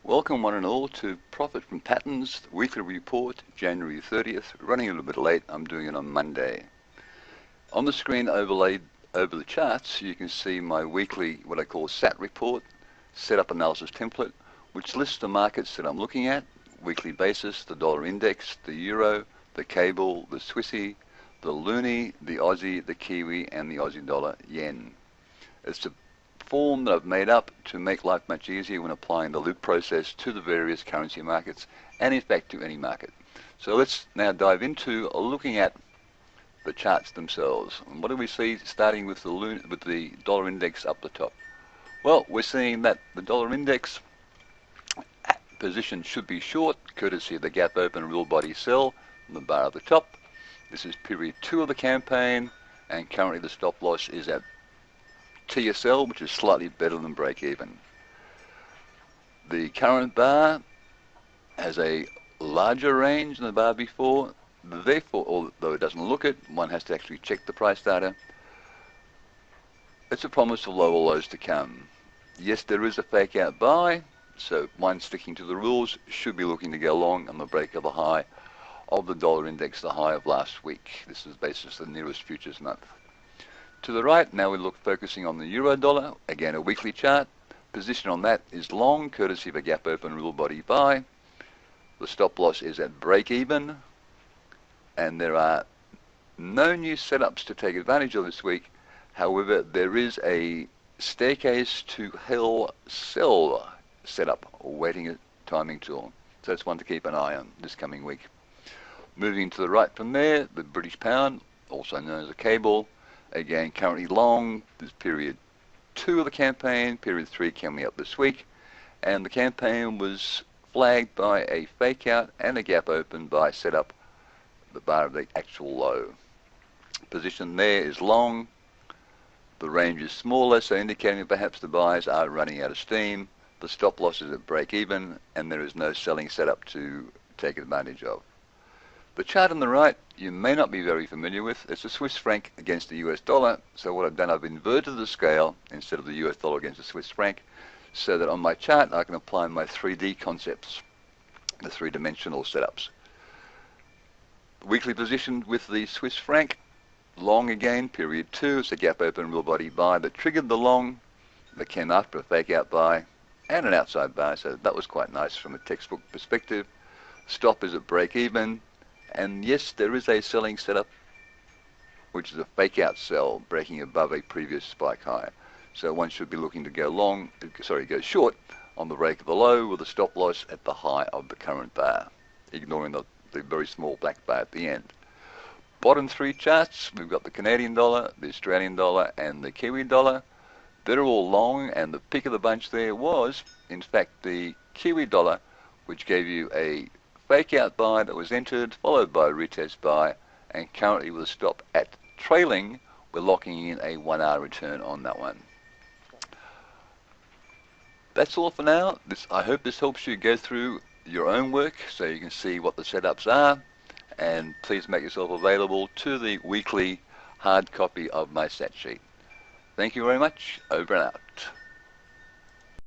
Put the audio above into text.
Welcome one and all to Profit from Patterns Weekly Report, January 30th. Running a little bit late, I'm doing it on Monday. On the screen overlaid over the charts, you can see my weekly, what I call SAT report, Setup Analysis Template, which lists the markets that I'm looking at, weekly basis, the dollar index, the euro, the cable, the Swissy, the loonie, the Aussie, the Kiwi, and the Aussie dollar yen. It's a form that I've made up to make life much easier when applying the L.I.V.E process to the various currency markets and in fact to any market. So let's now dive into looking at the charts themselves. And what do we see starting with the dollar index up the top? Well, we're seeing that the dollar index position should be short, courtesy of the gap open real body sell on the bar at the top. This is period 2 of the campaign, and currently the stop loss is at TSL, which is slightly better than break even. The current bar has a larger range than the bar before, therefore, although it doesn't look it, one has to actually check the price data. It's a promise of lower lows to come. Yes, there is a fake out buy, so one sticking to the rules should be looking to go long on the break of the high of the dollar index, the high of last week. This is basis the nearest futures month. To the right, now we look focusing on the euro dollar, again a weekly chart. Position on that is long, courtesy of a gap open real body buy. The stop loss is at break even, and there are no new setups to take advantage of this week. However, there is a staircase to hell sell setup awaiting a timing tool. So that's one to keep an eye on this coming week. Moving to the right from there, the British pound, also known as a cable. Again, currently long, this period 2 of the campaign, period 3 coming up this week, and the campaign was flagged by a fake out and a gap open by setup the bar of the actual low. Position there is long, the range is smaller, so indicating that perhaps the buyers are running out of steam. The stop loss is at break even, and there is no selling setup to take advantage of. The chart on the right you may not be very familiar with. It's the Swiss franc against the US dollar. So what I've done, I've inverted the scale instead of the US dollar against the Swiss franc, so that on my chart I can apply my 3D concepts, the three-dimensional setups. Weekly position with the Swiss franc, long again, period 2. It's a gap open real body buy that triggered the long that came after a fake out buy and an outside buy, so that was quite nice from a textbook perspective. Stop is at break even. And yes, there is a selling setup, which is a fake out sell, breaking above a previous spike high. So one should be looking to go go short on the break of the low with a stop loss at the high of the current bar, ignoring the very small black bar at the end. Bottom 3 charts, we've got the Canadian dollar, the Australian dollar, and the Kiwi dollar. They're all long, and the pick of the bunch there was, in fact, the Kiwi dollar, which gave you a fake out buy that was entered, followed by a retest buy, and currently with a stop at trailing, we're locking in a 1 hour return on that one. That's all for now. I hope this helps you go through your own work so you can see what the setups are, and please make yourself available to the weekly hard copy of my stat sheet. Thank you very much. Over and out.